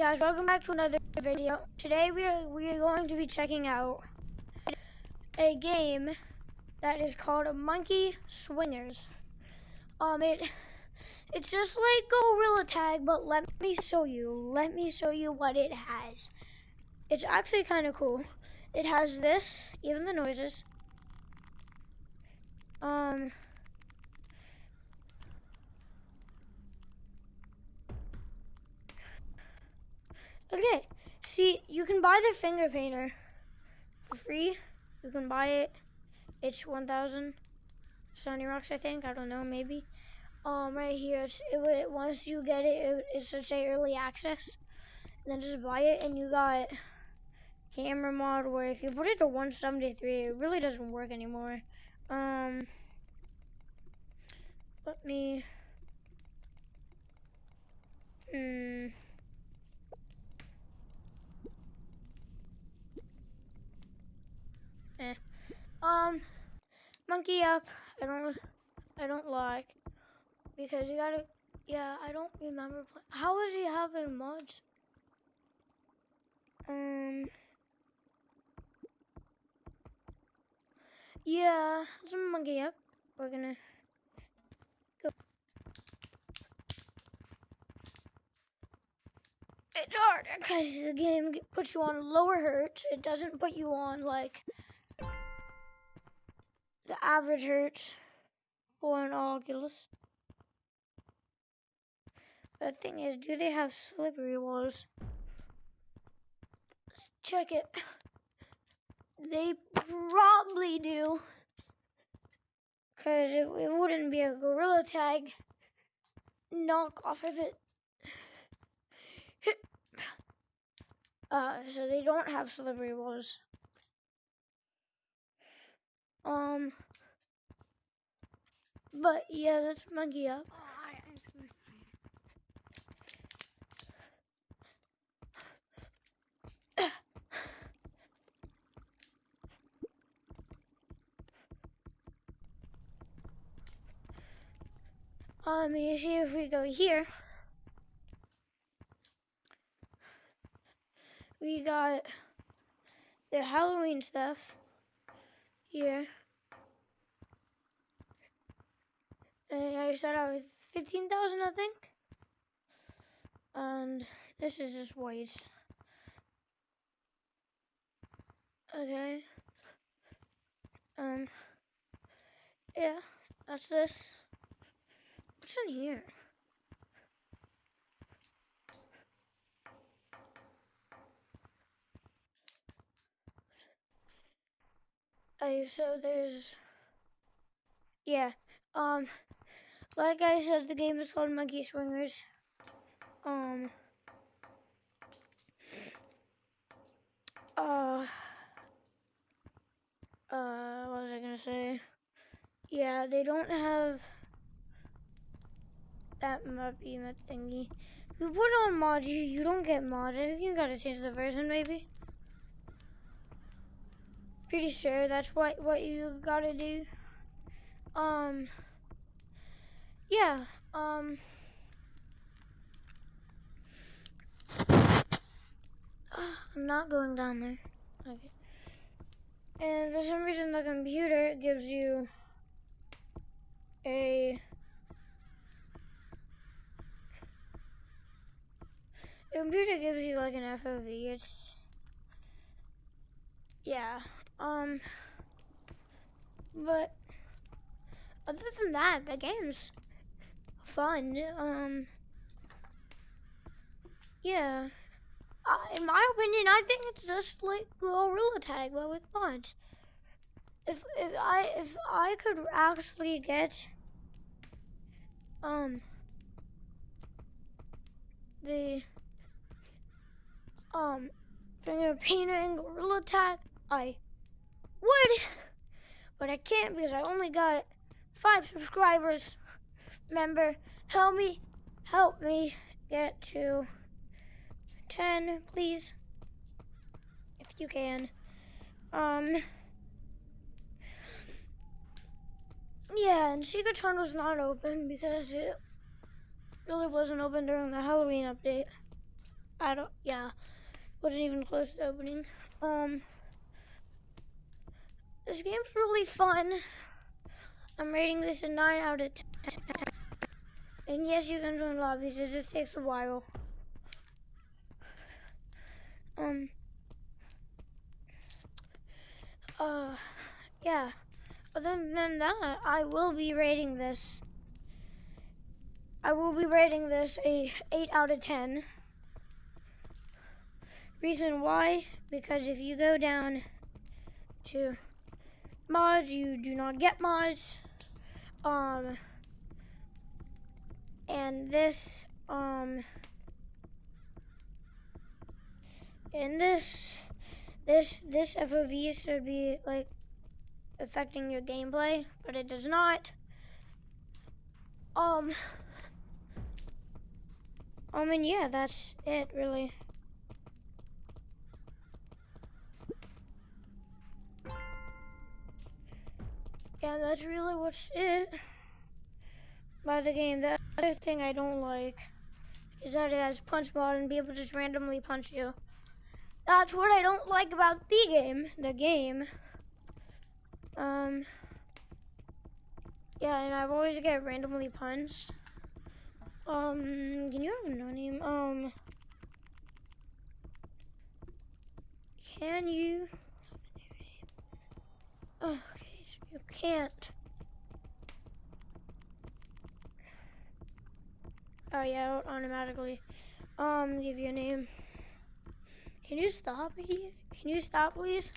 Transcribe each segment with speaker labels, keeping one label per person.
Speaker 1: guys, welcome back to another video. Today we are going to be checking out a game that is called Monkey Swingers. It's just like Gorilla Tag, but let me show you what it has. It's actually kind of cool. It has this, even the noises. Okay, see, you can buy the finger painter for free. You can buy it. It's 1,000 shiny rocks, I think. I don't know, maybe. Right here, once you get it, it should say early access. And then just buy it, and you got camera mod, where if you put it to 173, it really doesn't work anymore. Let me. Monkey up. I don't like, because you gotta. Yeah, I don't remember. How is he having mods? Yeah, it's a monkey up. We're gonna go. It's hard because the game puts you on lower hertz. It doesn't put you on like the average hertz for an Oculus. The thing is, do they have slippery walls? Let's check it. They probably do, because it wouldn't be a Gorilla Tag knockoff of it. So they don't have slippery walls. But yeah, that's Monkey Up. You see, if we go here, we got the Halloween stuff here. And I started out with 15,000, I think. And this is just white. Okay. Yeah, that's this. What's in here? So there's, yeah, like I said, the game is called Monkey Swingers. What was I gonna say? Yeah, they don't have that map thingy. If you put on mods, you don't get mods. I think you gotta change the version, maybe. Pretty sure that's what you gotta do. Yeah, I'm not going down there. Okay. And for some reason, the computer gives you a... The computer gives you like an FOV. It's... Yeah. But other than that, the game's fun. Yeah. In my opinion, I think it's just like Gorilla Tag, but with mods. If I could actually get the finger painter and Gorilla Tag, I would, but I can't because I only got 5 subscribers. Remember, help me get to 10, please, if you can. Yeah, and Secret Hunt was not open because it really wasn't open during the Halloween update. Yeah, wasn't even close to opening. This game's really fun. I'm rating this a 9 out of 10. And yes, you can join lobbies, it just takes a while. Yeah. Other than that, I will be rating this a 8 out of 10. Reason why? Because if you go down to mods, you do not get mods. And this this FOV should be like affecting your gameplay, but it does not. And yeah, that's it really. Yeah, that's really what's it by the game. The other thing I don't like is that it has punch mod and people just randomly punch you. That's what I don't like about the game. Yeah, and I've always get randomly punched. Can you have a no name? Can you have a new name? Oh, okay, so you can't. Oh yeah, it'll automatically give you a name. Can you stop me? Can you stop, please?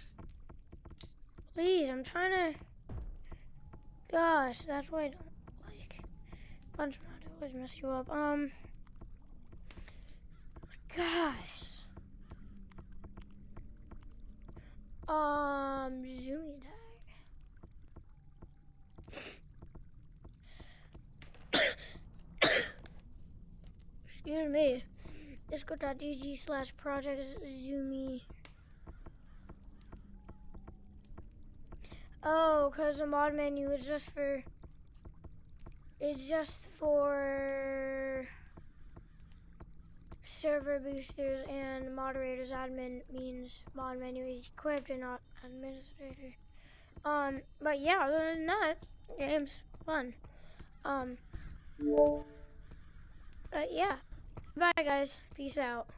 Speaker 1: Please, I'm trying to. Gosh, that's why I don't like punch mod. It always mess you up. Gosh. Zoomy tag. Excuse me. Discord.gg/project-zoomy. Oh, because the mod menu is just for. It's just for server boosters and moderators. Admin means mod menu is equipped and not administrator. But yeah, other than that, game's fun. But yeah. Bye guys. Peace out.